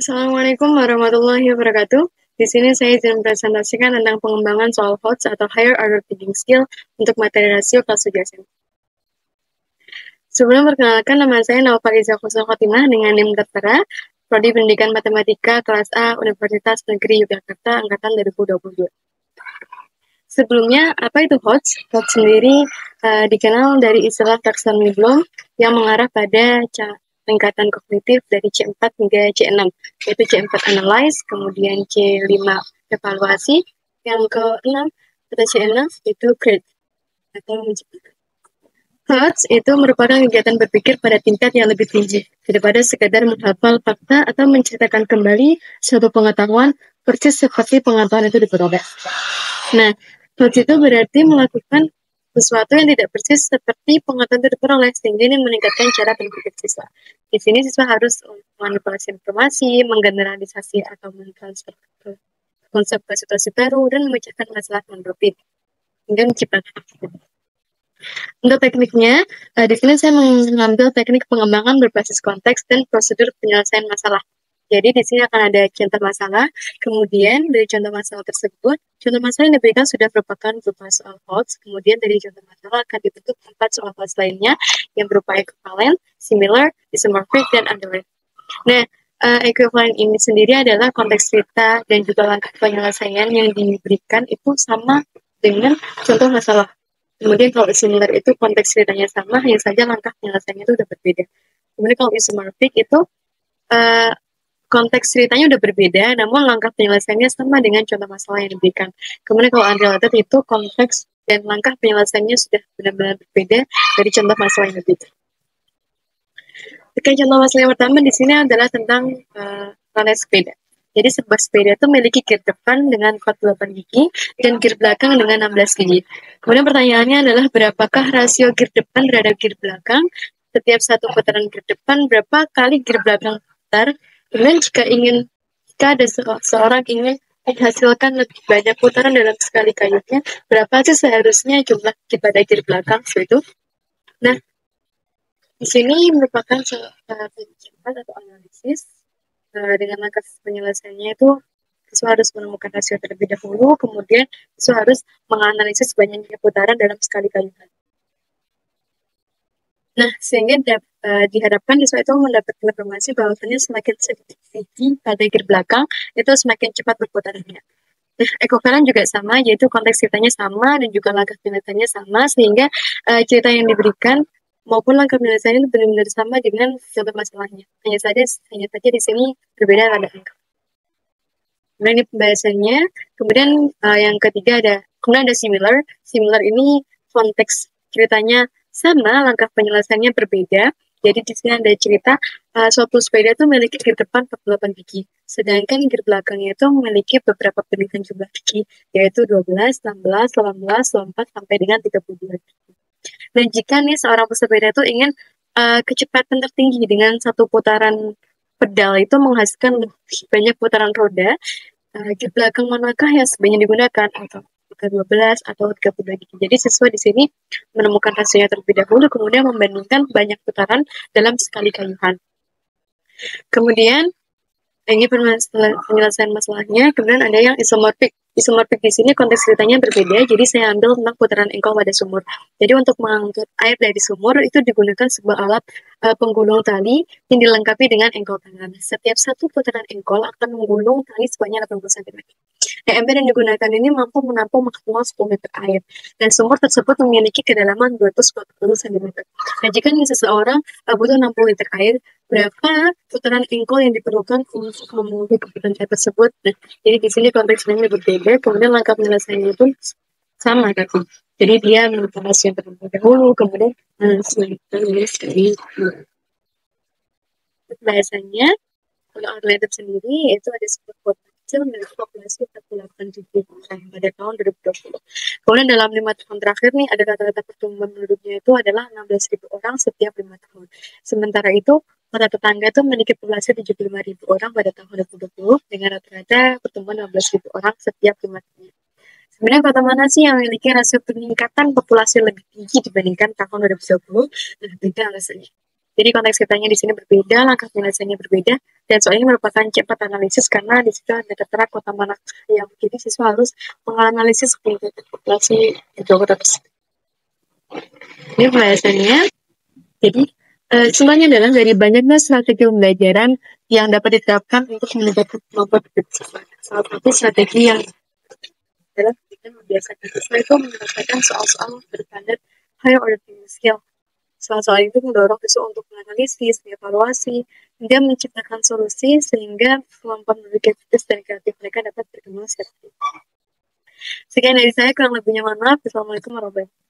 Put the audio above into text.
Assalamualaikum warahmatullahi wabarakatuh. Di sini saya izin mempresentasikan tentang pengembangan soal HOTS atau Higher Order Thinking Skill untuk materi rasio kelas 7 SMP. Sebelum perkenalkan, nama saya Naufaliza Khusnul Khotimah dengan NIM tertera, Prodi Pendidikan Matematika kelas A Universitas Negeri Yogyakarta Angkatan 2022. Sebelumnya, apa itu HOTS? HOTS sendiri dikenal dari istilah taksonomi Bloom yang mengarah pada tingkatan kognitif dari C4 hingga C6, yaitu C4 Analyze, kemudian C5 Evaluasi, yang ke-6 atau C6 itu Grade atau menciptakan. HOTS itu merupakan kegiatan berpikir pada tingkat yang lebih tinggi daripada sekadar menghafal fakta atau menceritakan kembali suatu pengetahuan persis seperti pengetahuan itu diperoleh. Nah, HOTS itu berarti melakukan sesuatu yang tidak persis seperti pengetahuan itu diperoleh, sehingga ini meningkatkan cara berpikir siswa. Di sini siswa harus memanipulasi informasi, menggeneralisasi atau mentransfer konsep ke situasi baru, dan memecahkan masalah non-rupit, hingga menciptakan aktivitas. Untuk tekniknya, di sini saya mengambil teknik pengembangan berbasis konteks dan prosedur penyelesaian masalah. Jadi di sini akan ada contoh masalah, kemudian dari contoh masalah tersebut, contoh masalah yang diberikan sudah merupakan berupa soal HOTS, kemudian dari contoh masalah akan dibentuk 4 soal HOTS lainnya yang berupa equivalent, similar, isomorphic, dan underlying. Nah, equivalent ini sendiri adalah konteks cerita dan juga langkah penyelesaian yang diberikan itu sama dengan contoh masalah. Kemudian kalau similar itu konteks ceritanya sama, hanya saja langkah penyelesaiannya itu udah berbeda. Kemudian kalau isomorphic itu konteks ceritanya udah berbeda, namun langkah penyelesaiannya sama dengan contoh masalah yang diberikan. Kemudian kalau unrelated itu konteks dan langkah penyelesaiannya sudah benar-benar berbeda dari contoh masalah yang diberikan. Oke, contoh masalah yang pertama di sini adalah tentang rally sepeda. Jadi sebuah sepeda itu memiliki gear depan dengan 48 gigi dan gear belakang dengan 16 gigi. Kemudian pertanyaannya adalah berapakah rasio gear depan terhadap gear belakang? Setiap satu putaran gear depan berapa kali gear belakang putar? Kemudian jika ada seorang ingin menghasilkan lebih banyak putaran dalam sekali kayunya, berapa sih seharusnya jumlah pada gear belakang? Itu. Nah, di sini merupakan penelitian atau analisis dengan langkah penyelesaiannya itu siswa harus menemukan rasio terlebih dahulu, kemudian siswa harus menganalisis banyaknya putaran dalam sekali kayuhan. Nah, sehingga diharapkan siswa itu mendapatkan informasi bahwasanya semakin sedikit gigi pada gear belakang itu semakin cepat berputarannya. Nah, equivalent juga sama, yaitu konteks ceritanya sama dan juga langkah penyelesaiannya sama, sehingga cerita yang diberikan maupun langkah penyelesaiannya benar-benar sama dengan contoh masalahnya. Hanya saja di sini berbeda pada angka. Kemudian ini pembahasannya. Kemudian yang ketiga kemudian ada similar. Similar ini konteks ceritanya sama, langkah penyelesaiannya berbeda. Jadi di sini ada cerita suatu sepeda itu memiliki gear depan 48 gigi, sedangkan gear belakangnya itu memiliki beberapa pilihan jumlah gigi, yaitu 12, 16, 18, 24, sampai dengan 32 gigi. Nah, jika nih seorang pesepeda itu ingin kecepatan tertinggi dengan satu putaran pedal itu menghasilkan lebih banyak putaran roda, di belakang manakah yang sebaiknya digunakan, atau 12 atau 32 gigi. Jadi siswa di sini menemukan hasilnya terlebih dahulu, kemudian membandingkan banyak putaran dalam sekali kayuhan. Kemudian ini penyelesaian masalahnya. Kemudian ada yang isomorphic. Isomorphic di sini konteks ceritanya berbeda, jadi saya ambil tentang putaran engkol pada sumur. Jadi untuk mengangkut air dari sumur itu digunakan sebuah alat penggulung tali yang dilengkapi dengan engkol tangan. Setiap satu putaran engkol akan menggulung tali sebanyak 80 cm. Nah, ember yang digunakan ini mampu menampung maksimal 10 liter air, dan sumur tersebut memiliki kedalaman 240 cm. Nah, jika seseorang butuh 60 liter air, berapa putaran engkol yang diperlukan untuk memenuhi kebutuhan air tersebut? Nah, jadi di sini konteksnya berbeda, kemudian langkah penyelesaiannya pun sama kan. Jadi dia menemukan hasil yang terlebih dahulu, kemudian menulis sekali. Bahasanya, kalau related sendiri, itu ada sebuah kota kecil memiliki populasi 48.000 orang pada tahun 2020. Kemudian dalam 5 tahun terakhir nih, ada rata-rata pertumbuhan penduduknya itu adalah 16.000 orang setiap 5 tahun. Sementara itu, kota tetangga itu memiliki populasi 75.000 orang pada tahun 2020 dengan rata-rata pertumbuhan 16.000 orang setiap 5 tahun. Sebenarnya kota mana sih yang memiliki rasio peningkatan populasi lebih tinggi dibandingkan tahun 2020? Nah, beda alasannya. Jadi konteks kitanya di sini berbeda, langkah penyelesaiannya berbeda, dan soal ini merupakan cepat analisis karena di situ ada tertera kota mana yang jadi siswa harus menganalisis populasi ibu kota tersebut. Ini pembahasannya. Jadi semuanya adalah dari banyaknya strategi pembelajaran yang dapat diterapkan untuk meningkatkan kemampuan siswa. Salah satu strategi yang adalah kita membiasakan siswa itu menyelesaikan soal-soal berstandar higher order thinking skill. Soal-soal itu mendorong siswa untuk menganalisis, mengevaluasi, hingga menciptakan solusi sehingga kemampuan berpikir kritis dan kreatif mereka dapat berkembang secara. Sekian dari saya, kurang lebihnya mohon maaf. Assalamualaikum warahmatullahi wabarakatuh.